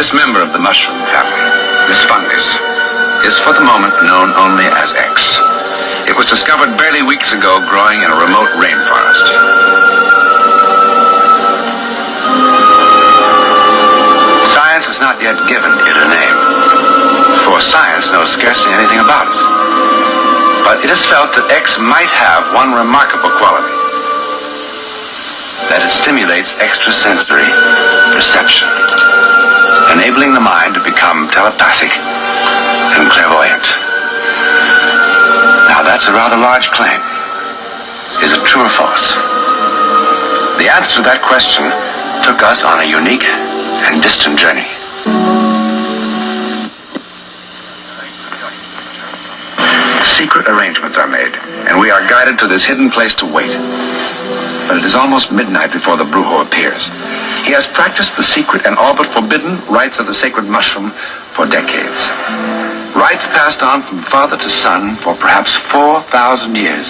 This member of the mushroom family, this fungus, is for the moment known only as X. It was discovered barely weeks ago growing in a remote rainforest. Science has not yet given it a name, for science knows scarcely anything about it. But it is felt that X might have one remarkable quality, that it stimulates extrasensory perception, enabling the mind to become telepathic and clairvoyant. Now that's a rather large claim. Is it true or false? The answer to that question took us on a unique and distant journey. Secret arrangements are made, and we are guided to this hidden place to wait. But it is almost midnight before the brujo appears. He has practiced the secret and all but forbidden rites of the sacred mushroom for decades. Rites passed on from father to son for perhaps 4,000 years.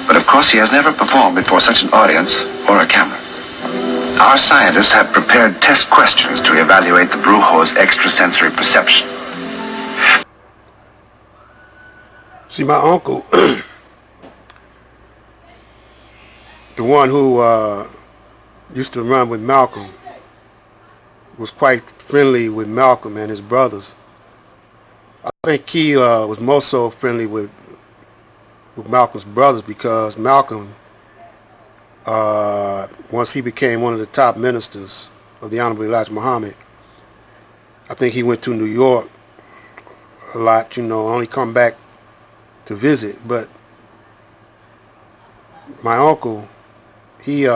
But of course he has never performed before such an audience or a camera. Our scientists have prepared test questions to evaluate the brujo's extrasensory perception. See, my uncle, the one who used to run with Malcolm, was quite friendly with Malcolm and his brothers. I think he was more so friendly with Malcolm's brothers because Malcolm, once he became one of the top ministers of the Honorable Elijah Muhammad, I think he went to New York a lot, only come back to visit. But my uncle, he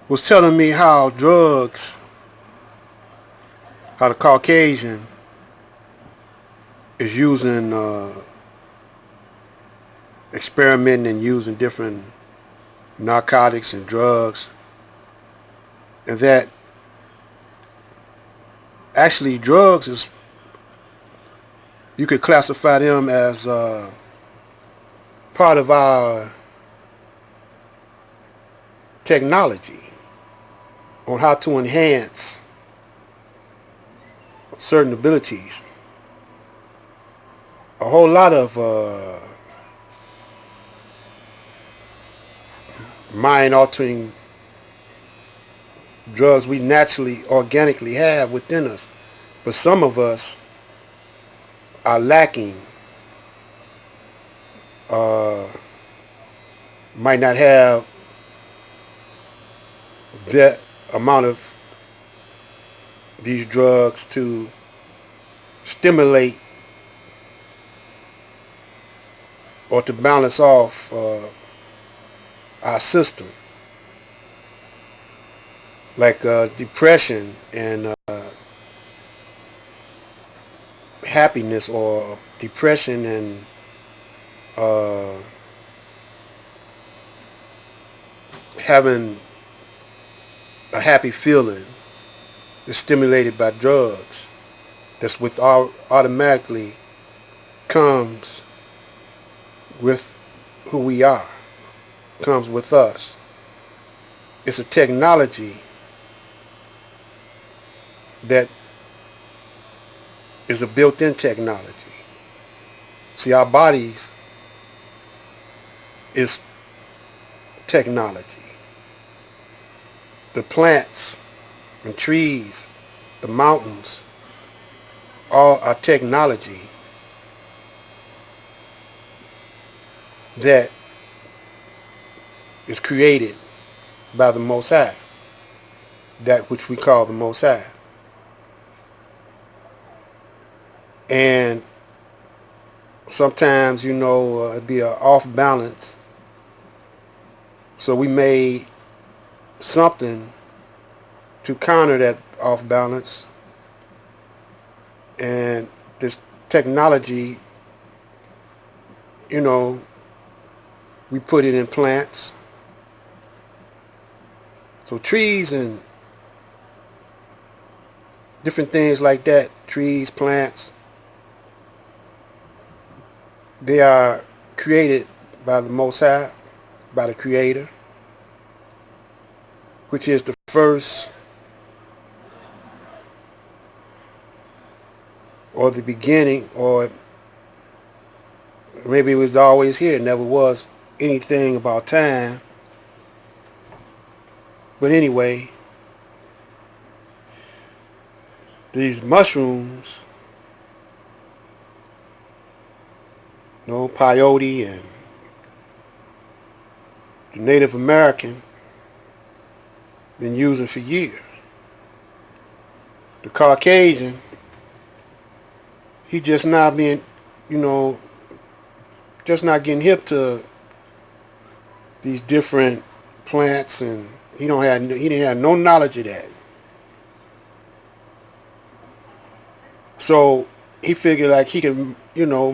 was telling me how drugs, how the Caucasian is using, experimenting and using different narcotics and drugs, and that actually drugs is, you could classify them as part of our technology on how to enhance certain abilities. A whole lot of mind-altering drugs we naturally, organically have within us, but some of us are lacking, might not have that amount of these drugs to stimulate or to balance off our system, like depression and happiness, or depression and having a happy feeling is stimulated by drugs. That's automatically comes with who we are, comes with us. It's a technology that is a built-in technology. See, our bodies is technology. The plants and trees, the mountains, all are technology that is created by the Most High, that which we call the Most High. And sometimes, it'd be an off balance. So we made something to counter that off balance. And this technology, we put it in plants. So trees and different things like that, trees, plants, they are created by the Most High, by the Creator, which is the first or the beginning, or maybe it was always here. It never was anything about time. But anyway, these mushrooms, peyote and the Native American been using for years. The Caucasian, he just not being, you know, just not getting hip to these different plants, and he didn't have no knowledge of that. So he figured like he could,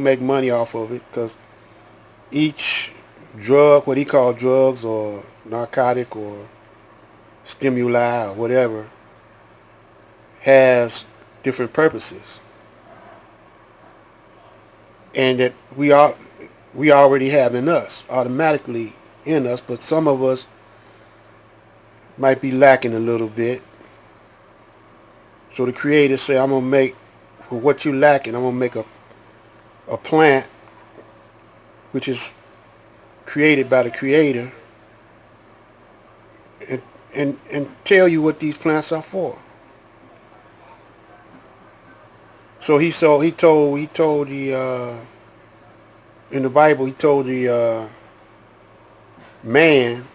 make money off of it, because each drug, what he called drugs or narcotic or stimuli or whatever, has different purposes, and that we already have in us, automatically in us, but some of us might be lacking a little bit. So the creator say, I'm gonna make, for what you lacking, I'm gonna make a plant which is created by the creator, and tell you what these plants are for. So he told the in the Bible, he told the man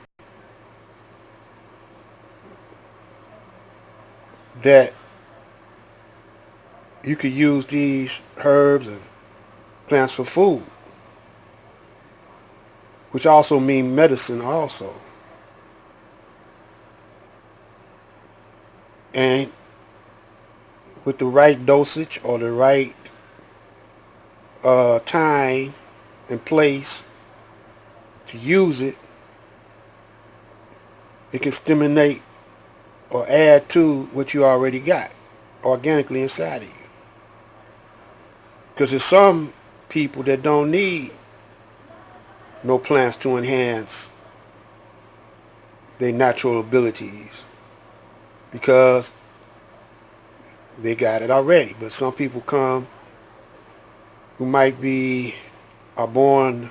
that you could use these herbs and plants for food, which also mean medicine also. And with the right dosage or the right time and place to use it, it can stimulate or add to what you already got organically inside of you. Because there's some people that don't need no plants to enhance their natural abilities, because they got it already. But some people come who might are born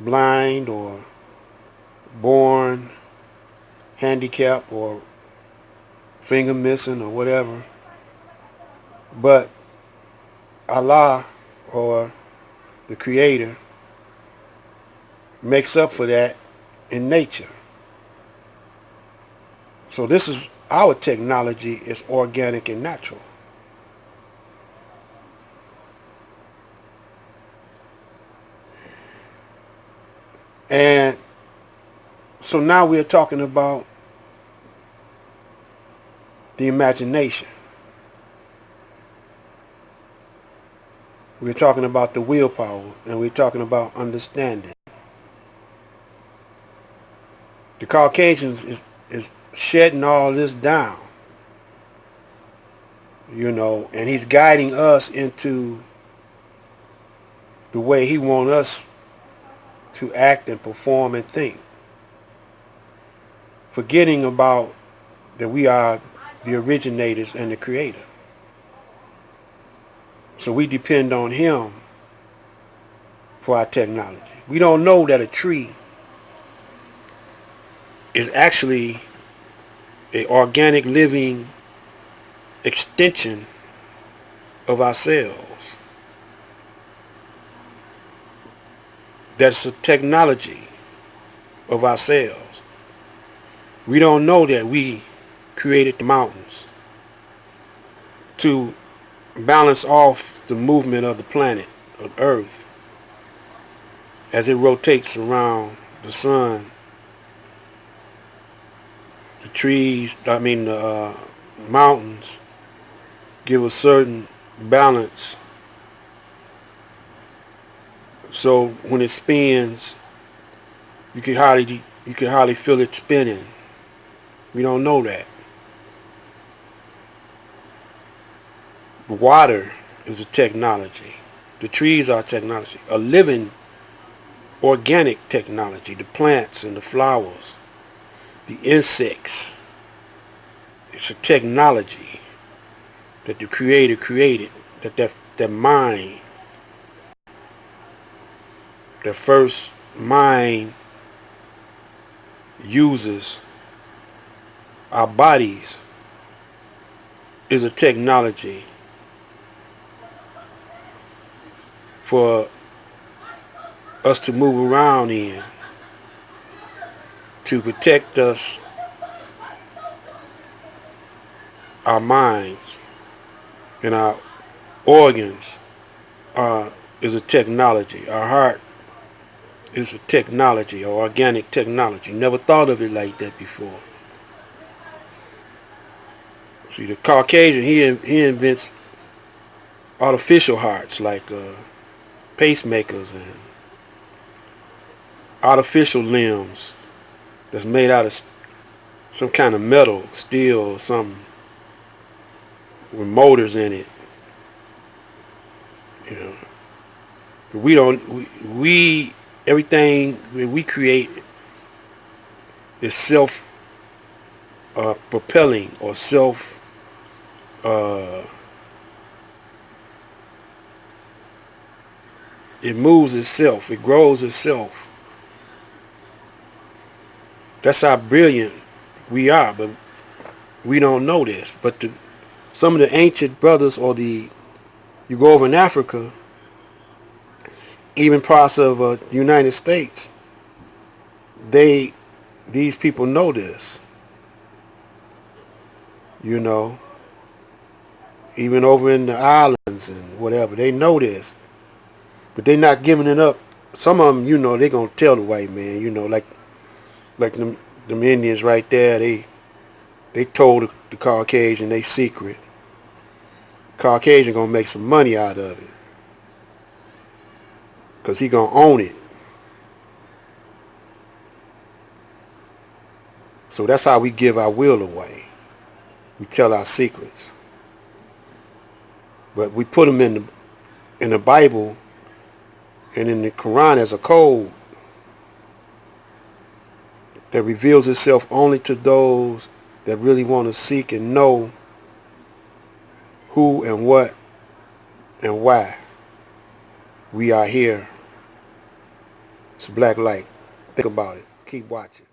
blind or born handicapped or finger missing or whatever, but Allah or the creator makes up for that in nature. So this is our technology, is organic and natural. And so now we're talking about the imagination. We're talking about the willpower, and we're talking about understanding. The Caucasians is shedding all this down, and he's guiding us into the way he wants us to act and perform and think, forgetting about that we are the originators and the creator. So we depend on him for our technology. We don't know that a tree is actually an organic living extension of ourselves. That's a technology of ourselves. We don't know that we created the mountains to balance off the movement of the planet, of Earth, as it rotates around the sun. The mountains give a certain balance. So when it spins, you can hardly feel it spinning. We don't know that. Water is a technology. The trees are technology. A living organic technology. The plants and the flowers. The insects. It's a technology that the Creator created that mind, the first mind uses our bodies is a technology for us to move around in, to protect us, our minds and our organs is a technology. Our heart is a technology, or organic technology. Never thought of it like that before. See, the Caucasian, he invents artificial hearts like pacemakers and artificial limbs that's made out of some kind of metal, steel or something, with motors in it. You know, but we don't. We everything we create is self propelling or self. It moves itself. It grows itself. That's how brilliant we are, but we don't know this. But some of the ancient brothers, or you go over in Africa, even parts of the United States, these people know this. You know, even over in the islands and whatever, they know this, but they're not giving it up. Some of them, you know, they gonna tell the white man, you know, like them Indians right there. They told the Caucasian they secret. Caucasian gonna make some money out of it, cause he gonna own it. So that's how we give our will away. We tell our secrets, but we put them in the Bible and in the Quran as a code that reveals itself only to those that really want to seek and know who and what and why we are here. It's black light. Think about it. Keep watching.